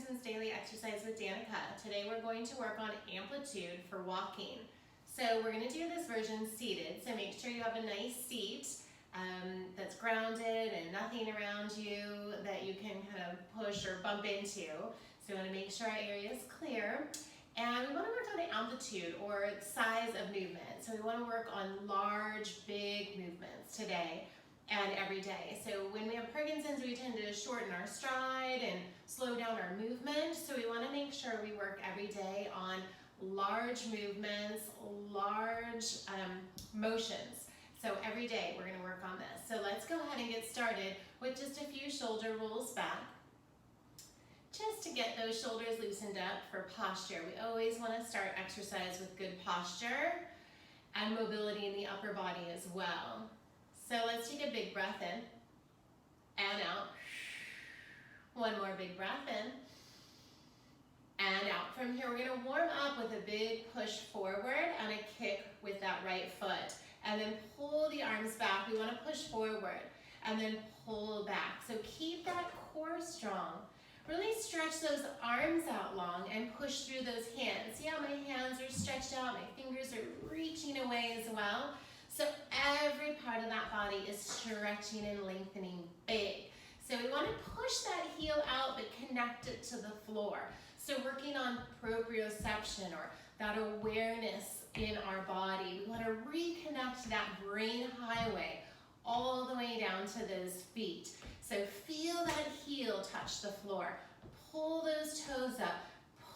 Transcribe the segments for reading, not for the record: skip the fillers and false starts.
Parkinson's Daily Exercise with Danica. Today we're going to work on amplitude for walking. So we're going to do this version seated, so make sure you have a nice seat that's grounded and nothing around you that you can kind of push or bump into. So we want to make sure our area is clear. And we want to work on the amplitude or size of movement. So we want to work on large, big movements today and every day. So when we have Parkinson's, we tend to shorten our stride and slow down our movement. So we want to make sure we work every day on large movements, large motions. So every day we're going to work on this. So let's go ahead and get started with just a few shoulder rolls back. Just to get those shoulders loosened up for posture. We always want to start exercise with good posture and mobility in the upper body as well. So let's take a big breath in and out. One more big breath in and out. From here, we're going to warm up with a big push forward and a kick with that right foot. And then pull the arms back. We want to push forward and then pull back. So keep that core strong. Really stretch those arms out long and push through those hands. See how my hands are stretched out? My fingers are reaching away as well. So every part of that body is stretching and lengthening big. So we want to push that heel out but connect it to the floor. So working on proprioception or that awareness in our body. We want to reconnect that brain highway all the way down to those feet. So feel that heel touch the floor. Pull those toes up.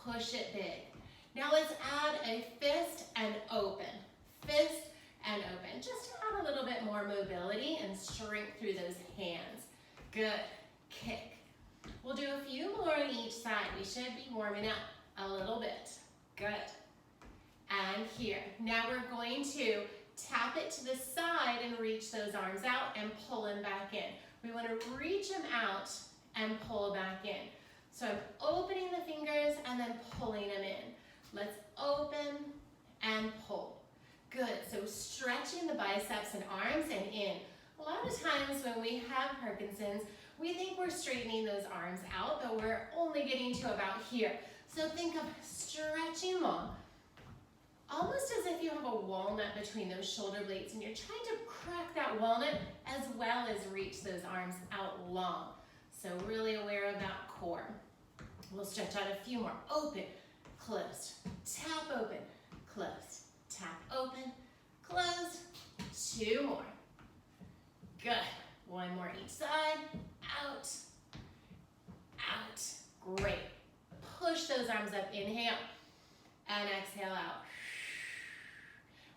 Push it big. Now let's add a fist and open. Fist and open. Just to add a little bit more mobility and shrink through those hands. Good. Kick. We'll do a few more on each side. We should be warming up a little bit. Good. And here. Now we're going to tap it to the side and reach those arms out and pull them back in. We want to reach them out and pull back in. So I'm opening the fingers and then pulling them in. Let's open and pull. Good, so stretching the biceps and arms and in. A lot of times when we have Parkinson's, we think we're straightening those arms out, but we're only getting to about here. So think of stretching long, almost as if you have a walnut between those shoulder blades and you're trying to crack that walnut as well as reach those arms out long. So really aware of that core. We'll stretch out a few more. Open, closed, tap open, closed, tap open, closed. Two more. Good. One more each side. Out, out. Great. Push those arms up. Inhale and exhale out.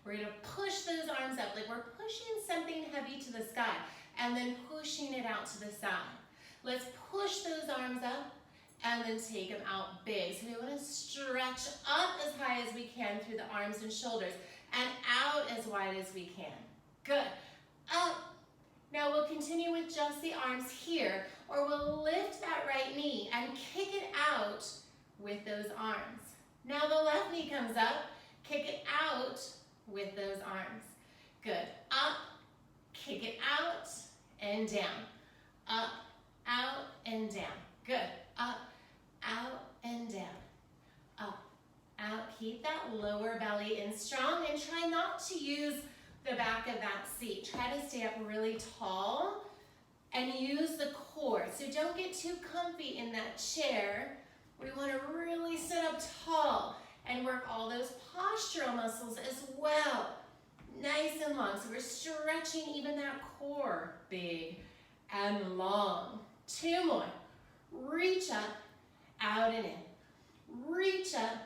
We're going to push those arms up like we're pushing something heavy to the sky and then pushing it out to the side. Let's push those arms up and then take them out big. So we want to stretch up as high as we can through the arms and shoulders and out as wide as we can. Good. Up. Now we'll continue with just the arms here, or we'll lift that right knee and kick it out with those arms. Now the left knee comes up, kick it out with those arms. Good. Up, kick it out and down. Up, out, and down. Good. Up, out, and down. Up, out. Keep that lower belly in strong and try not to use the back of that seat. Try to stay up really tall and use the core. So don't get too comfy in that chair. We want to really sit up tall and work all those postural muscles as well. Nice and long. So we're stretching even that core big and long. Two more. Reach up, out and in. Reach up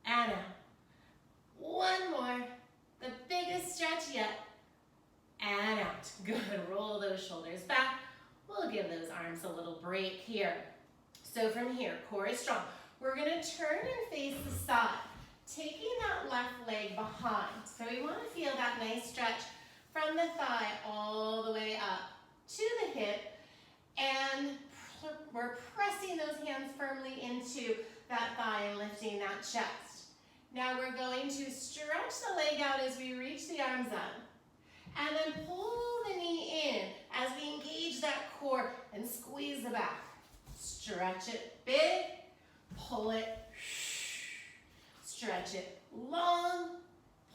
and out. One more. The biggest stretch yet. And out. Good. Roll those shoulders back. We'll give those arms a little break here. So from here, core is strong. We're going to turn and face the side, taking that left leg behind. So we want to feel that nice stretch from the thigh all the way up to the hip. And we're pressing those hands firmly into that thigh and lifting that chest. Now we're going to stretch the leg out as we reach the arms up. And then pull the knee in as we engage that core and squeeze the back. Stretch it big. pull it, stretch it long,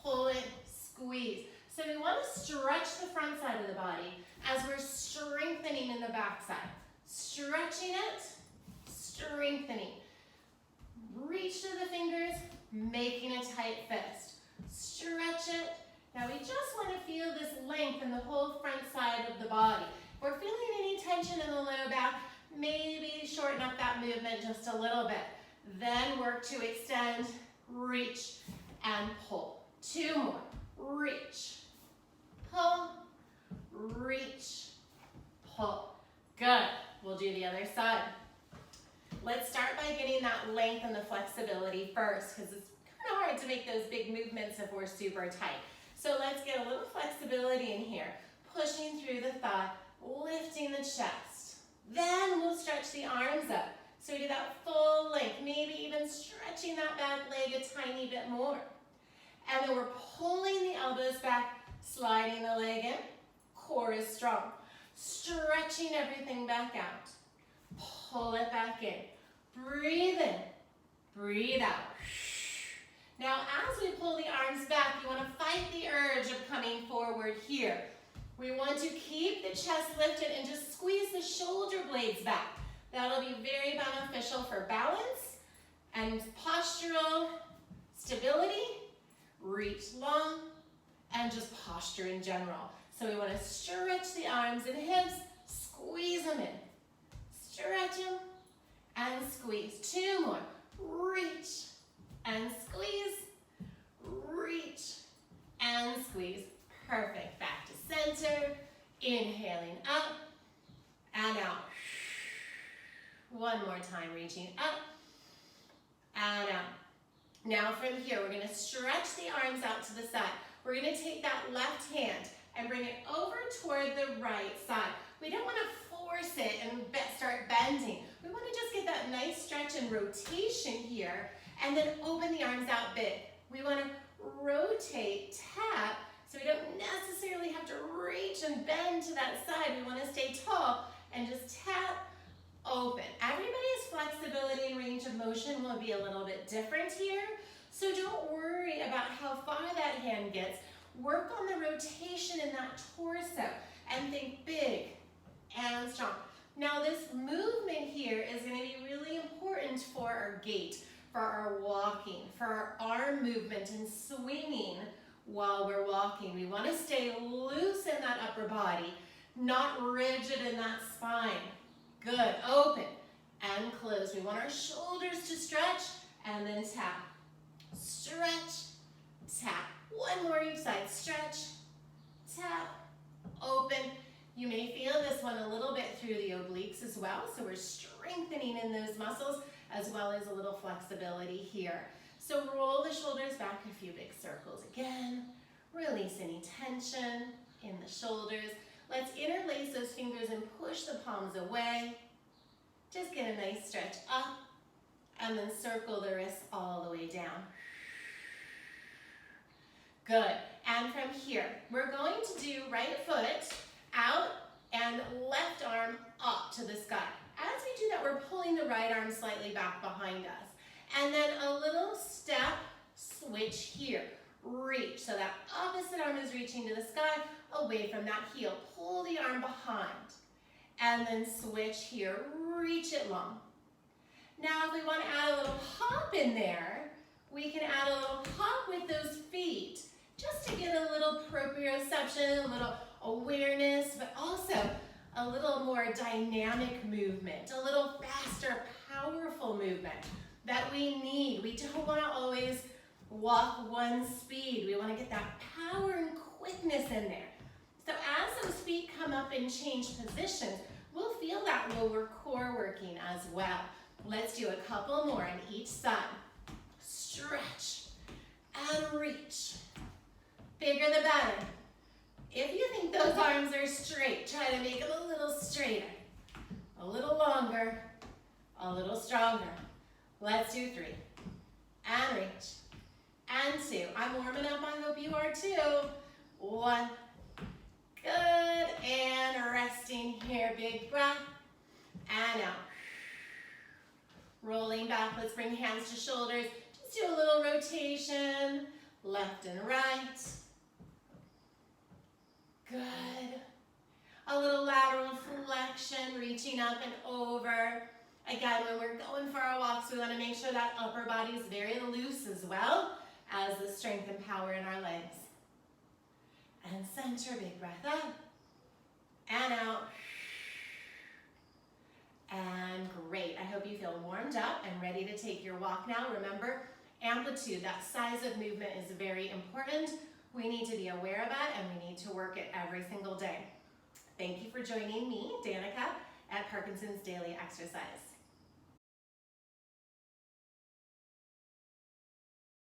pull it, squeeze. So we want to stretch the front side of the body as we're strengthening in the back side. Stretching it, strengthening. Reach to the fingers, making a tight fist. Stretch it. Now we just want to feel this length in the whole front side of the body. If we're feeling any tension in the low back, maybe shorten up that movement just a little bit. Then work to extend, reach, and pull. 2 more. Reach, pull, reach, pull. Good. We'll do the other side. Let's start by getting that length and the flexibility first, because it's kind of hard to make those big movements if we're super tight. So let's get a little flexibility in here. Pushing through the thigh, lifting the chest. Then we'll stretch the arms up. So we do that full length, maybe even stretching that back leg a tiny bit more. And then we're pulling the elbows back, sliding the leg in. Core is strong. Stretching everything back out. Pull it back in. Breathe in. Breathe out. Now, as we pull the arms back, you want to fight the urge of coming forward here. We want to keep the chest lifted and just squeeze the shoulder blades back. That'll be very beneficial for balance and postural stability, reach long, and just posture in general. So we want to stretch the arms and hips, squeeze them in. Stretch them and squeeze. 2 more. Reach and squeeze, reach and squeeze. Perfect. Back to center. Inhaling up and out. 1 more time, reaching up and out. Now from here, we're going to stretch the arms out to the side. We're going to take that left hand and bring it over toward the right side. We don't want to force it and start bending. We want to just get that nice stretch and rotation here, and then open the arms out big. We want to rotate, tap, so we don't necessarily have to reach and bend to that side. We want to stay tall and just tap, open. Everybody's flexibility and range of motion will be a little bit different here, so don't worry about how far that hand gets. Work on the rotation in that torso and think big and strong. Now this movement here is going to be really important for our gait, for our walking, for our arm movement and swinging while we're walking. We want to stay loose in that upper body, not rigid in that spine. Good. Open and close. We want our shoulders to stretch and then tap. Stretch, tap. 1 more each side. Stretch, tap, open. You may feel this one a little bit through the obliques as well, so we're strengthening in those muscles as well as a little flexibility here. So roll the shoulders back a few big circles again. Release any tension in the shoulders. Let's interlace those fingers and push the palms away. Just get a nice stretch up and then circle the wrists all the way down. Good. And from here, we're going to do right foot out and left arm up to the sky. As we do that, we're pulling the right arm slightly back behind us. And then a little step switch here. Reach. So that opposite arm is reaching to the sky, away from that heel. Pull the arm behind. And then switch here. Reach it long. Now, if we want to add a little hop in there, we can add a little hop with those feet, just to get a little proprioception, a little awareness, but also a little more dynamic movement, a little faster, powerful movement that we need. We don't want to always walk one speed. We want to get that power and quickness in there. So as those feet come up and change positions, we'll feel that lower core working as well. Let's do a couple more on each side. Stretch and reach. Bigger the better. If you think those arms are straight, try to make them a little straighter, a little longer, a little stronger. Let's do 3. And reach. And 2. I'm warming up. I hope you are too. 1. Good. And resting here. Big breath. And out. Rolling back, let's bring hands to shoulders. Just do a little rotation, left and right. Good. A little lateral flexion, reaching up and over. Again, when we're going for our walks, we want to make sure that upper body is very loose as well as the strength and power in our legs. And center, big breath up and out. And great. I hope you feel warmed up and ready to take your walk now. Remember, amplitude, that size of movement is very important. We need to be aware of it and we need to work it every single day. Thank you for joining me, Danica, at Parkinson's Daily Exercise.